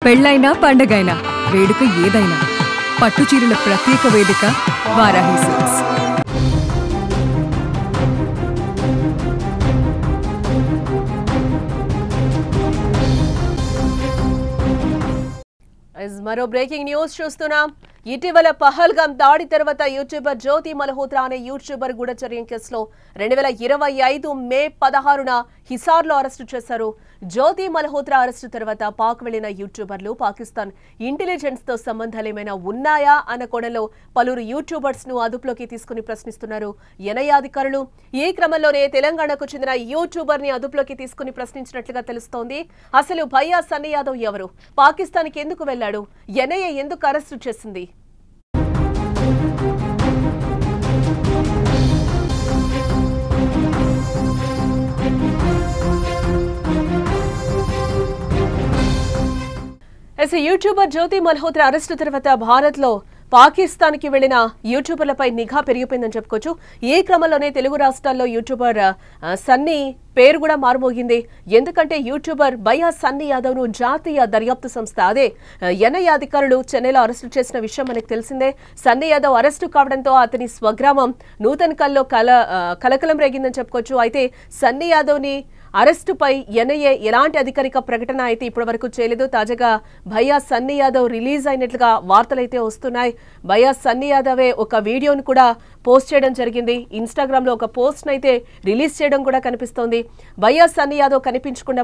పెళ్ళైనా పండగైనా వేడుక ఏదైనా పట్టుచీరల ప్రత్యేక వేదిక వారాహి సిల్క్స్. మరో బ్రేకింగ్ న్యూస్ చూస్తున్నాం. ఇటీవల పహల్గామ్ దాడి తర్వాత యూట్యూబర్ జ్యోతి మల్హోత్రా అనే యూట్యూబర్ గూఢచర్యం కేసులో 2025 మే 16న హిసార్లో అరెస్టు చేశారు. జ్యోతి మల్హోత్రా అరెస్టు తర్వాత పాక్ వెళ్లిన యూట్యూబర్లు పాకిస్తాన్ ఇంటెలిజెన్స్ తో సంబంధాలేమైనా ఉన్నాయా అన్న కోణంలో పలువురు యూట్యూబర్స్ ను అదుపులోకి తీసుకుని ప్రశ్నిస్తున్నారు ఎన్ఐఏ అధికారులు. ఈ క్రమంలోనే తెలంగాణకు చెందిన యూట్యూబర్ ని అదుపులోకి తీసుకుని ప్రశ్నించినట్లుగా తెలుస్తోంది. అసలు భయ్యా సన్నీ యాదవ్ ఎవరు, పాకిస్తాన్ కి ఎందుకు వెళ్లాడు, ఎన్ఐఏ ఎందుకు అరెస్టు చేసింది? యూట్యూబర్ జ్యోతి మల్హోత్రా అరెస్టు తర్వాత భారత్ లో పాకిస్తాన్ కి వెళ్లిన యూట్యూబర్లపై నిఘా పెరిగిపోయిందని చెప్పుకోవచ్చు. ఈ క్రమంలోనే తెలుగు రాష్ట్రాల్లో యూట్యూబర్ సన్నీ పేరు కూడా మారుమోగింది. ఎందుకంటే యూట్యూబర్ భయ్యా సన్నీ యాదవ్ ను జాతీయ దర్యాప్తు సంస్థ అదే ఎన్ఐఏ అధికారులు చెన్నైలో అరెస్టు చేసిన విషయం మనకు తెలిసిందే. సన్నీ యాదవ్ అరెస్టు కావడంతో అతని స్వగ్రామం నూతన్కల్లో కలకలం రేగిందని చెప్పుకోవచ్చు. అయితే సన్నీ యాదవ్ ని అరెస్టుపై ఎన్ఐఏ ఎలాంటి అధికారిక ప్రకటన అయితే ఇప్పటివరకు చేయలేదు. తాజాగా భయ్యా సన్నీ యాదవ్ రిలీజ్ అయినట్లుగా వార్తలైతే వస్తున్నాయి. భయ్యా సన్నీ యాదవే ఒక వీడియోను కూడా పోస్ట్ చేయడం జరిగింది. ఇన్స్టాగ్రామ్ లో ఒక పోస్ట్ అయితే రిలీజ్ చేయడం కూడా కనిపిస్తోంది. భయ్యా సన్నీ యాదవ్ కనిపించకుండా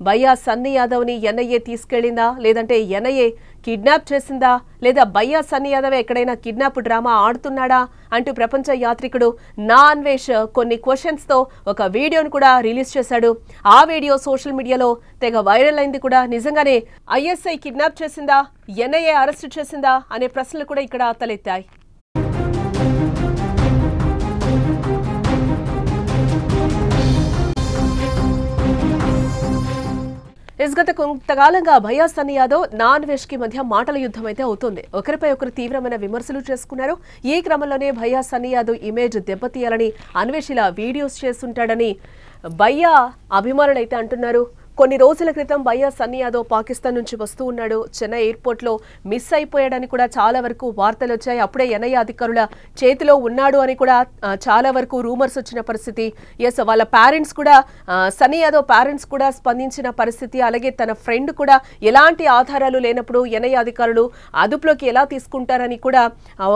భయ్యా సన్నీ యాదవ్ ని ఎన్ఐఏ తీసుకెళ్లిందా, లేదంటే ఎన్ఐఏ కిడ్నాప్ చేసిందా, లేదా భయ్యా సన్నీ యాదవ్ ఎక్కడైనా కిడ్నాప్ డ్రామా ఆడుతున్నాడా అంటూ ప్రపంచ యాత్రికుడు నా అన్వేష్ కొన్ని క్వశ్చన్స్ తో ఒక వీడియోను కూడా రిలీజ్ చేశాడు. ఆ వీడియో సోషల్ మీడియాలో తెగ వైరల్ అయింది కూడా. నిజంగానే ఐఎస్ఐ కిడ్నాప్ చేసిందా, ఎన్ఐఏ అరెస్టు చేసిందా అనే ప్రశ్నలు కూడా ఇక్కడ తలెత్తాయి. గత కొంతకాలంగా భయ్యా సన్నీ యాదవ్ నా అన్వేష్ కి మధ్య మాటల యుద్ధం అయితే అవుతుంది. ఒకరిపై ఒకరు తీవ్రమైన విమర్శలు చేసుకున్నారు. ఈ క్రమంలోనే భయ్యా సన్నీ యాదవ్ ఇమేజ్ దెబ్బతీయాలని అన్వేష్ ఇలా వీడియోస్ చేస్తుంటాడని భయ్యా అభిమానులు అయితే అంటున్నారు. కొన్ని రోజుల క్రితం భయ్యా సన్నీ యాదవ్ పాకిస్తాన్ నుంచి వస్తూ ఉన్నాడు. చెన్నై ఎయిర్పోర్ట్ లో మిస్ అయిపోయాడని కూడా చాలా వరకు వార్తలు వచ్చాయి. అప్పుడే ఎన్ఐఏ అధికారుల చేతిలో ఉన్నాడు అని కూడా చాలా వరకు రూమర్స్ వచ్చిన పరిస్థితి. ఎస్, వాళ్ళ పేరెంట్స్ కూడా సన్నీ యాదవ్ పేరెంట్స్ కూడా స్పందించిన పరిస్థితి. అలాగే తన ఫ్రెండ్ కూడా ఎలాంటి ఆధారాలు లేనప్పుడు ఎన్ఐఏ అధికారులు అదుపులోకి ఎలా తీసుకుంటారని కూడా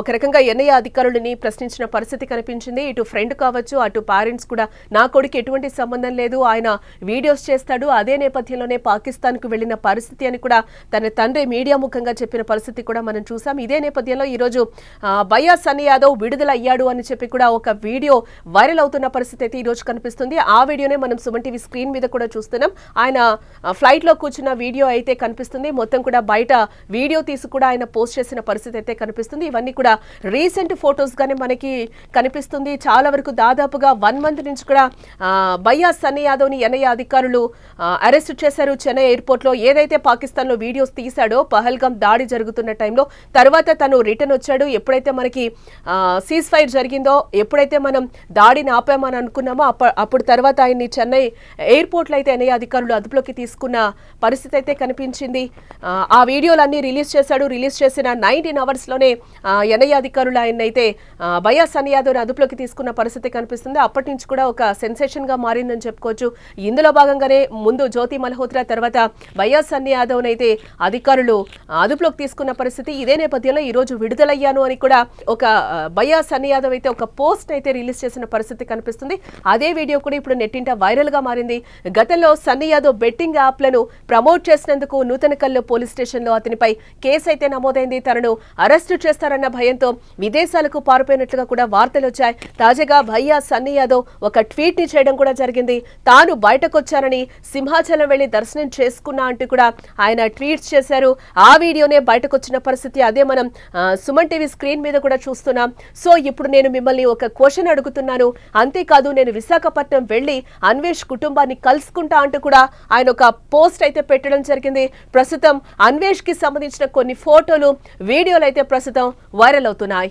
ఒక రకంగా ఎన్ఐఏ అధికారులని ప్రశ్నించిన పరిస్థితి కనిపించింది. ఇటు ఫ్రెండ్ కావచ్చు, అటు పేరెంట్స్ కూడా నా కొడుకు ఎటువంటి సంబంధం లేదు, ఆయన వీడియోస్ చేస్తాడు, అదే నేపథ్యంలోనే పాకిస్తాన్ కు వెళ్లిన పరిస్థితి అని కూడా తన తండ్రి మీడియా ముఖంగా చెప్పిన పరిస్థితి కూడా మనం చూసాం. ఇదే నేపథ్యంలో ఈ రోజు భయ్యా సన్నీ యాదవ్ విడుదల అయ్యాడు అని చెప్పి కూడా ఒక వీడియో వైరల్ అవుతున్న పరిస్థితి అయితే ఈ రోజు కనిపిస్తుంది. ఆ వీడియోనే మనం సుమన్ టీవీ స్క్రీన్ మీద కూడా చూస్తున్నాం. ఆయన ఫ్లైట్ లో కూర్చున్న వీడియో అయితే కనిపిస్తుంది. మొత్తం కూడా బయట వీడియో తీసి కూడా ఆయన పోస్ట్ చేసిన పరిస్థితి అయితే కనిపిస్తుంది. ఇవన్నీ కూడా రీసెంట్ ఫొటోస్ గానే మనకి కనిపిస్తుంది. చాలా వరకు దాదాపుగా 1 మంత్ నుంచి కూడా భయ్యా సన్నీ యాదవ్ ని ఎన్ఐఏ అధికారులు అరెస్ట్ చేశారు. చెన్నై ఎయిర్పోర్ట్ లో ఏదైతే పాకిస్తాన్ లో వీడియోస్ తీశాడో పహల్గామ్ దాడి జరుగుతున్న టైంలో, తర్వాత తను రిటర్న్ వచ్చాడు. ఎప్పుడైతే మనకి సీజ్ ఫైర్ జరిగిందో, ఎప్పుడైతే మనం దాడిని ఆపామని అనుకున్నామో అప్పుడు తర్వాత ఆయన్ని చెన్నై ఎయిర్పోర్ట్ లో అయితే ఎన్ఐఏ అధికారులు అదుపులోకి తీసుకున్న పరిస్థితి అయితే కనిపించింది. ఆ వీడియోలన్నీ రిలీజ్ చేశాడు. రిలీజ్ చేసిన 19 hours లోనే ఎన్ఐఏ అధికారులు ఆయన అయితే భయ్యా సన్నీ యాదవ్ అదుపులోకి తీసుకున్న పరిస్థితి కనిపిస్తుంది. అప్పటి నుంచి కూడా ఒక సెన్సేషన్ గా మారిందని చెప్పుకోవచ్చు. ఇందులో భాగంగానే ముందు జ్యోతి మల్హోత్రా తర్వాత భయ్యా సన్నీ యాదవ్ అయితే అధికారులు అదుపులోకి తీసుకున్న పరిస్థితి. ఇదే నేపథ్యంలో ఈ రోజు విడుదలయ్యాను అని కూడా ఒక భయ్యా సన్నీ యాదవ్ అయితే ఒక పోస్ట్ అయితే రిలీజ్ చేసిన పరిస్థితి కనిపిస్తుంది. అదే వీడియో కూడా ఇప్పుడు నెట్టింట వైరల్ గా మారింది. గతంలో సన్నీ యాదవ్ బెట్టింగ్ యాప్లను ప్రమోట్ చేసినందుకు నూతనకల్లో పోలీస్ స్టేషన్ లో అతనిపై కేసు అయితే నమోదైంది. తనను అరెస్టు చేస్తారన్న భయంతో విదేశాలకు పారిపోయినట్లుగా కూడా వార్తలు వచ్చాయి. తాజాగా భయ్యా సన్నీ యాదవ్ ఒక ట్వీట్ ని చేయడం కూడా జరిగింది. తాను బయటకొచ్చానని, సింహాచలం వెళ్లి దర్శనం చేసుకున్నా అంటూ కూడా ఆయన ట్వీట్స్ చేశారు. ఆ వీడియోనే బయటకు వచ్చిన పరిస్థితి అదే మనం సుమన్ టీవీ స్క్రీన్ మీద కూడా చూస్తున్నాం. సో ఇప్పుడు నేను మిమ్మల్ని ఒక క్వశ్చన్ అడుగుతున్నాను, అంతేకాదు నేను విశాఖపట్నం వెళ్లి అన్వేష్ కుటుంబాన్ని కలుసుకుంటా అంటూ కూడా ఆయన ఒక పోస్ట్ అయితే పెట్టడం జరిగింది. ప్రస్తుతం అన్వేష్ కి సంబంధించిన కొన్ని ఫోటోలు, వీడియోలు అయితే ప్రస్తుతం వైరల్ అవుతున్నాయి.